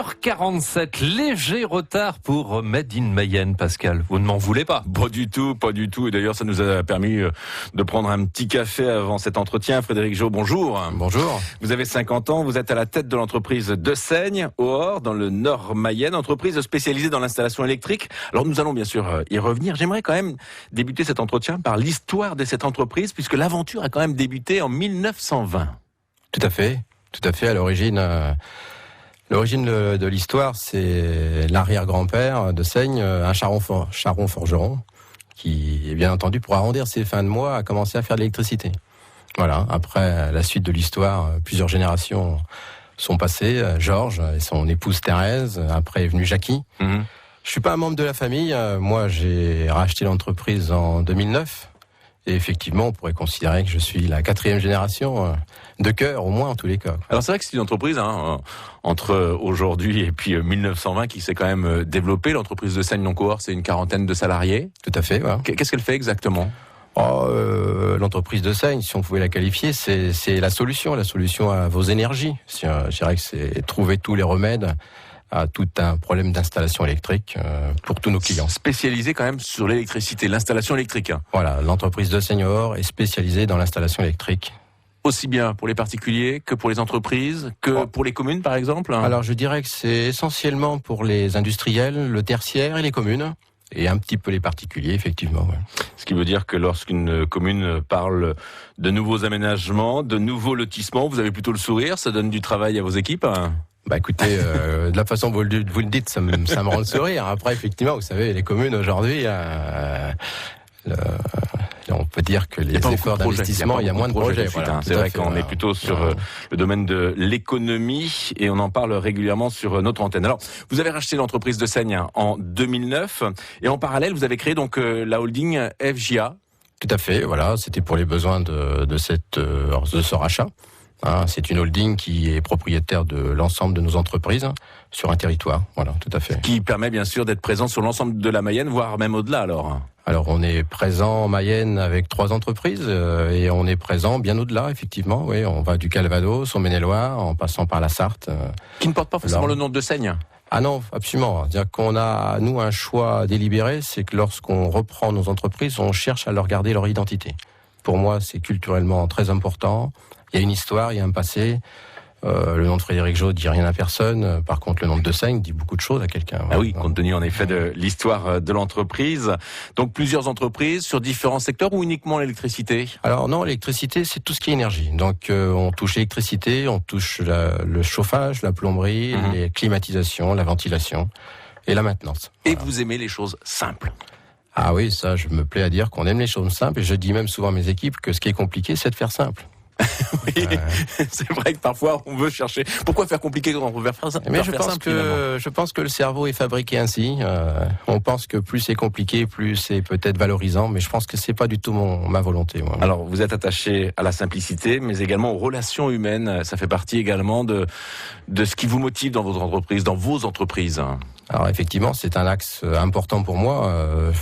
8h47, léger retard pour Made in Mayenne, Pascal. Vous ne m'en voulez pas? Pas du tout. Et d'ailleurs, ça nous a permis de prendre un petit café avant cet entretien. Frédéric Joe, bonjour. Bonjour. Vous avez 50 ans, vous êtes à la tête de l'entreprise Desaigne, au Hors, dans le Nord Mayenne, entreprise spécialisée dans l'installation électrique. Alors nous allons bien sûr y revenir. J'aimerais quand même débuter cet entretien par l'histoire de cette entreprise, puisque l'aventure a quand même débuté en 1920. Tout à fait. À l'origine de l'histoire, c'est l'arrière-grand-père de Seigne, un charron forgeron, qui, bien entendu, pour arrondir ses fins de mois, a commencé à faire de l'électricité. Voilà. Après la suite de l'histoire, plusieurs générations sont passées. Georges et son épouse Thérèse. Après est venu Jackie. Je suis pas un membre de la famille. Moi, j'ai racheté l'entreprise en 2009. Et effectivement, on pourrait considérer que je suis la 4e génération de cœur, au moins en tous les cas. Alors c'est vrai que c'est une entreprise entre aujourd'hui et puis 1920 qui s'est quand même développée. L'entreprise de Desaigne Cohort, c'est une 40aine de salariés. Tout à fait. Ouais. Qu'est-ce qu'elle fait exactement ? L'entreprise de Desaigne, si on pouvait la qualifier, c'est la solution à vos énergies. Je dirais que c'est trouver tous les remèdes à tout un problème d'installation électrique pour tous nos clients. Spécialisé quand même sur l'électricité, l'installation électrique. Voilà, l'entreprise Desaigne est spécialisée dans l'installation électrique. Aussi bien pour les particuliers que pour les entreprises, que pour les communes par exemple ? Alors je dirais que c'est essentiellement pour les industriels, le tertiaire et les communes. Et un petit peu les particuliers, effectivement. Ouais. Ce qui veut dire que lorsqu'une commune parle de nouveaux aménagements, de nouveaux lotissements, vous avez plutôt le sourire, ça donne du travail à vos équipes ? Bah écoutez, de la façon dont vous le dites, ça me rend le sourire. Après, effectivement, vous savez, les communes aujourd'hui, on peut dire que les efforts d'investissement, il y a moins de projets. Voilà, c'est vrai qu'on est plutôt sur le domaine de l'économie et on en parle régulièrement sur notre antenne. Alors, vous avez racheté l'entreprise Desaigne en 2009 et en parallèle, vous avez créé donc la holding FJA. Tout à fait, voilà, c'était pour les besoins de ce rachat. C'est une holding qui est propriétaire de l'ensemble de nos entreprises sur un territoire. Voilà, tout à fait. Qui permet bien sûr d'être présent sur l'ensemble de la Mayenne, voire même au-delà alors. Alors on est présent en Mayenne avec 3 entreprises et on est présent bien au-delà, effectivement. Oui, on va du Calvados au Maine-et-Loire en passant par la Sarthe. Qui ne porte pas forcément le nom de Desaigne. Ah non, absolument. C'est-à-dire qu'on a, nous, un choix délibéré, c'est que lorsqu'on reprend nos entreprises, on cherche à leur garder leur identité. Pour moi, c'est culturellement très important. Il y a une histoire, il y a un passé. Le nom de Frédéric Joe dit rien à personne. Par contre, le nom de Desaigne dit beaucoup de choses à quelqu'un. Ah oui, compte tenu en effet de l'histoire de l'entreprise. Donc plusieurs entreprises sur différents secteurs ou uniquement l'électricité ? Alors non, l'électricité, c'est tout ce qui est énergie. Donc on touche l'électricité, on touche le chauffage, la plomberie, les climatisations, la ventilation et la maintenance. Et vous aimez les choses simples ? Ah oui, ça, je me plais à dire qu'on aime les choses simples. Et je dis même souvent à mes équipes que ce qui est compliqué, c'est de faire simple. Oui, c'est vrai que parfois on veut chercher. Pourquoi faire compliqué quand on veut faire simple ? Mais je pense que le cerveau est fabriqué ainsi. On pense que plus c'est compliqué, plus c'est peut-être valorisant. Mais je pense que c'est pas du tout ma volonté. Moi. Alors vous êtes attaché à la simplicité, mais également aux relations humaines. Ça fait partie également de ce qui vous motive dans votre entreprise, dans vos entreprises. Alors effectivement, c'est un axe important pour moi.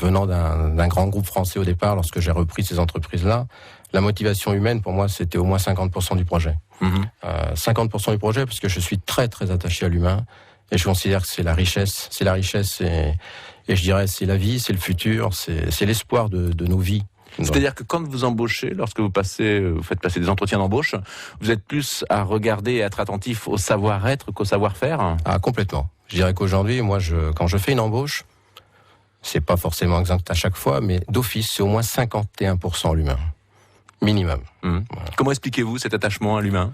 Venant d'un grand groupe français au départ, lorsque j'ai repris ces entreprises-là, la motivation humaine, pour moi, c'était au moins 50% du projet. 50% du projet, parce que je suis très, très attaché à l'humain. Et je considère que c'est la richesse. C'est la richesse et je dirais c'est la vie, c'est le futur, c'est l'espoir de nos vies. C'est-à-dire que quand vous embauchez, lorsque vous faites passer des entretiens d'embauche, vous êtes plus à regarder et à être attentif au savoir-être qu'au savoir-faire ? Ah, complètement. Je dirais qu'aujourd'hui, moi, quand je fais une embauche, c'est pas forcément exact à chaque fois, mais d'office, c'est au moins 51% l'humain. Minimum. Voilà. Comment expliquez-vous cet attachement à l'humain ?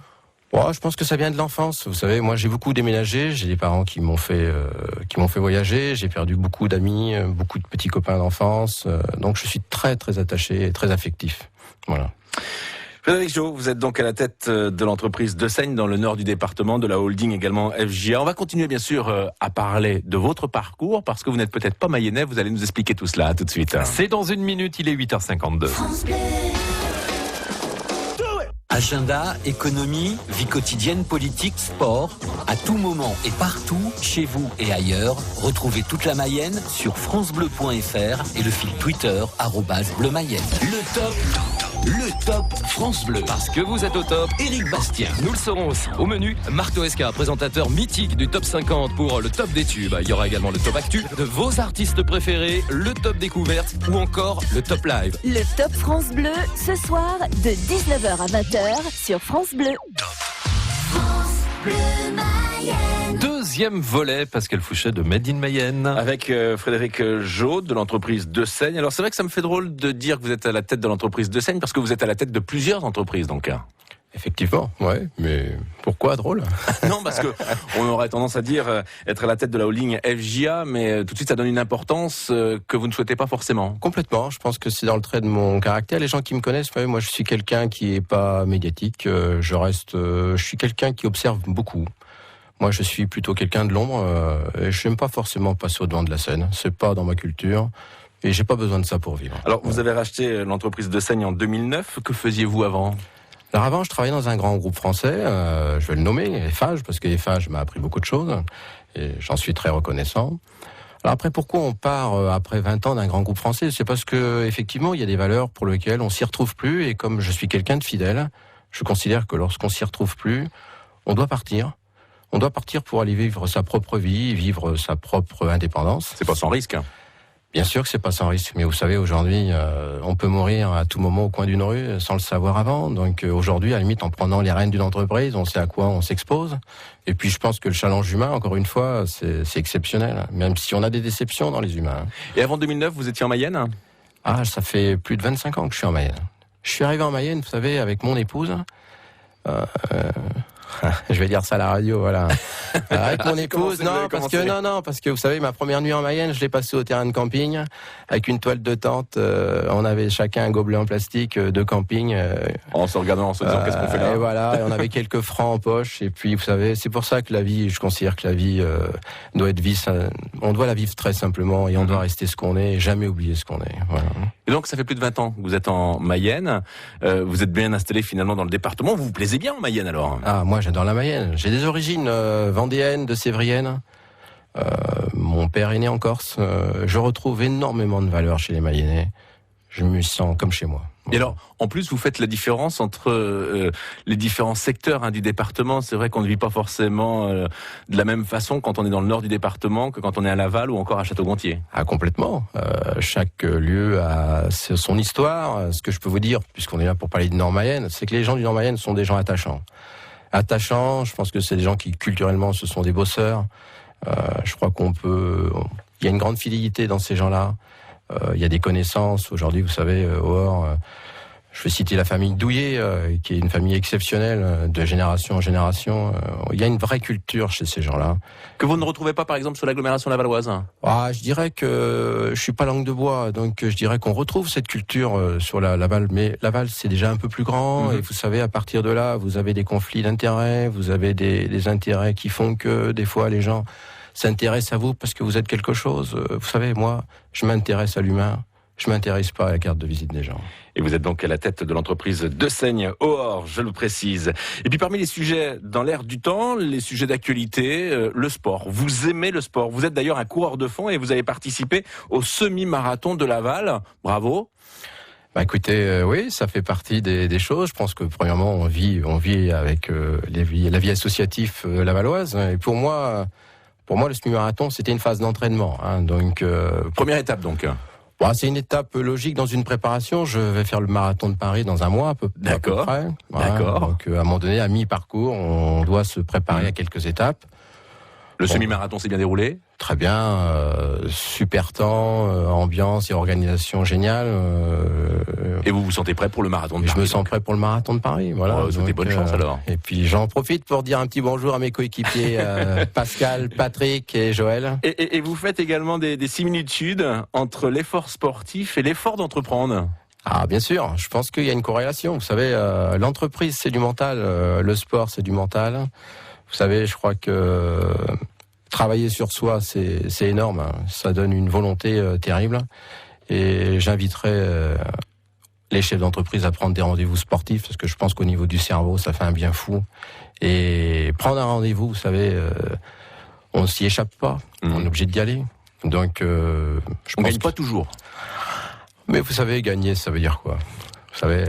Je pense que ça vient de l'enfance. Vous savez, moi, j'ai beaucoup déménagé. J'ai des parents qui m'ont fait voyager. J'ai perdu beaucoup d'amis, beaucoup de petits copains d'enfance. Donc, je suis très, très attaché et très affectif. Voilà. Frédéric Joe, vous êtes donc à la tête de l'entreprise Desaigne dans le nord du département, de la holding également FJA. On va continuer bien sûr à parler de votre parcours parce que vous n'êtes peut-être pas mayennais. Vous allez nous expliquer tout cela tout de suite. C'est dans 1 minute, il est 8h52. Agenda, économie, vie quotidienne, politique, sport. À tout moment et partout, chez vous et ailleurs, retrouvez toute la Mayenne sur francebleu.fr et le fil Twitter @bleumayenne. Le top le top France Bleu. Parce que vous êtes au top, Éric Bastien. nous le serons aussi. Au menu, Marteau Esca, présentateur mythique du top 50 pour le top des tubes. Il y aura également le top actu de vos artistes préférés, le top découverte ou encore le top live. Le Top France Bleu, ce soir, de 19h à 20h sur France Bleu. Deuxième volet, Pascal Fouchet de Made in Mayenne. Avec Frédéric Jaude de l'entreprise De Seigne. Alors c'est vrai que ça me fait drôle de dire que vous êtes à la tête de l'entreprise De Seigne parce que vous êtes à la tête de plusieurs entreprises donc. Effectivement, ouais, mais pourquoi drôle? Non, parce que on aurait tendance à dire être à la tête de la holding FJA, mais tout de suite ça donne une importance que vous ne souhaitez pas forcément. Complètement, je pense que c'est dans le trait de mon caractère. Les gens qui me connaissent, moi je suis quelqu'un qui est pas médiatique, je suis quelqu'un qui observe beaucoup. Moi je suis plutôt quelqu'un de l'ombre, et je n'aime pas forcément passer au devant de la scène, c'est pas dans ma culture. Et j'ai pas besoin de ça pour vivre. Alors vous avez racheté l'entreprise De Seigne en 2009, que faisiez-vous avant ? Alors avant, je travaillais dans un grand groupe français, je vais le nommer, Eiffage, parce que Eiffage m'a appris beaucoup de choses, et j'en suis très reconnaissant. Alors après, pourquoi on part après 20 ans d'un grand groupe français ? C'est parce que effectivement, il y a des valeurs pour lesquelles on s'y retrouve plus, et comme je suis quelqu'un de fidèle, je considère que lorsqu'on s'y retrouve plus, on doit partir. On doit partir pour aller vivre sa propre vie, vivre sa propre indépendance. C'est pas sans risque. Hein. Bien sûr que c'est pas sans risque, mais vous savez, aujourd'hui, on peut mourir à tout moment au coin d'une rue sans le savoir avant. Donc aujourd'hui, à la limite, en prenant les rênes d'une entreprise, on sait à quoi on s'expose. Et puis je pense que le challenge humain, encore une fois, c'est exceptionnel, même si on a des déceptions dans les humains. Et avant 2009, vous étiez en Mayenne ? Ah, ça fait plus de 25 ans que je suis en Mayenne. Je suis arrivé en Mayenne, vous savez, avec mon épouse. Je vais dire ça à la radio, voilà. Avec mon épouse, parce que vous savez, ma première nuit en Mayenne, je l'ai passée au terrain de camping, avec une toile de tente. On avait chacun un gobelet en plastique de camping. En se regardant, en se disant qu'est-ce qu'on fait là ? Et voilà, et on avait quelques francs en poche. Et puis, vous savez, c'est pour ça que la vie, je considère que la vie doit être on doit la vivre très simplement, et on doit rester ce qu'on est, et jamais oublier ce qu'on est. Voilà. Et donc, ça fait plus de 20 ans que vous êtes en Mayenne. Vous êtes bien installé finalement dans le département. Vous vous plaisez bien en Mayenne alors ? Ah, moi, j'adore la Mayenne. J'ai des origines vendéennes, de Sévrienne. Mon père est né en Corse. Je retrouve énormément de valeurs chez les Mayennais. Je me sens comme chez moi. Et alors, en plus, vous faites la différence entre les différents secteurs du département. C'est vrai qu'on ne vit pas forcément de la même façon quand on est dans le nord du département que quand on est à Laval ou encore à Château-Gontier. Ah, complètement. Chaque lieu a son histoire. Ce que je peux vous dire, puisqu'on est là pour parler du Nord-Mayenne, c'est que les gens du Nord-Mayenne sont des gens attachants. Je pense que c'est des gens qui, culturellement, ce sont des bosseurs. Je crois il y a une grande fidélité dans ces gens-là. Il y a des connaissances. Aujourd'hui, vous savez, je vais citer la famille Douillet, qui est une famille exceptionnelle, de génération en génération. Il y a une vraie culture chez ces gens-là. Que vous ne retrouvez pas, par exemple, sur l'agglomération lavalloise ? Ah, je dirais que je suis pas langue de bois, donc je dirais qu'on retrouve cette culture sur Laval. Mais Laval, c'est déjà un peu plus grand, et vous savez, à partir de là, vous avez des conflits d'intérêts, vous avez des intérêts qui font que, des fois, les gens s'intéressent à vous parce que vous êtes quelque chose. Vous savez, moi, je m'intéresse à l'humain. Je m'intéresse pas à la carte de visite des gens. Et vous êtes donc à la tête de l'entreprise De Seigne, Ohorts, je le précise. Et puis parmi les sujets dans l'air du temps, les sujets d'actualité, le sport. Vous aimez le sport. Vous êtes d'ailleurs un coureur de fond et vous avez participé au semi-marathon de Laval. Bravo. Bah écoutez, oui, ça fait partie des choses. Je pense que premièrement, on vit avec la vie associative lavalloise. Et pour moi, le semi-marathon, c'était une phase d'entraînement. Donc première étape donc. Bon, c'est une étape logique dans une préparation. Je vais faire le marathon de Paris dans un mois à peu près. D'accord. Donc à un moment donné, à mi-parcours, on doit se préparer à quelques étapes. Le semi-marathon s'est bien déroulé ? Très bien, super temps, ambiance et organisation géniale. Et vous vous sentez prêt pour le marathon de Paris ? Je me sens prêt pour le marathon de Paris, voilà. C'était bonne chance alors. Et puis j'en profite pour dire un petit bonjour à mes coéquipiers Pascal, Patrick et Joël. Et vous faites également des similitudes entre l'effort sportif et l'effort d'entreprendre ? Ah bien sûr, je pense qu'il y a une corrélation. Vous savez, l'entreprise c'est du mental, le sport c'est du mental. Vous savez, je crois que travailler sur soi, c'est énorme. Ça donne une volonté terrible. Et j'inviterai les chefs d'entreprise à prendre des rendez-vous sportifs, parce que je pense qu'au niveau du cerveau, ça fait un bien fou. Et prendre un rendez-vous, vous savez, on ne s'y échappe pas. On est obligé d'y aller. Donc, on ne gagne pas toujours. Mais vous savez, gagner, ça veut dire quoi ? Vous savez,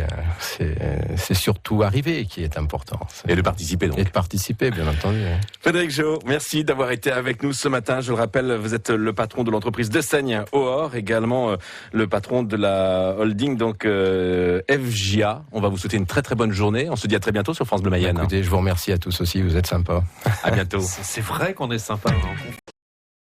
c'est surtout arriver qui est important. Et de participer donc. Et de participer, bien entendu. Frédéric Géaud, merci d'avoir été avec nous ce matin. Je le rappelle, vous êtes le patron de l'entreprise Dessaigne Ohor, également le patron de la holding donc FJA. On va vous souhaiter une très très bonne journée. On se dit à très bientôt sur France Bleu Mayenne. Écoutez, je vous remercie à tous aussi, vous êtes sympas. À bientôt. C'est vrai qu'on est sympa.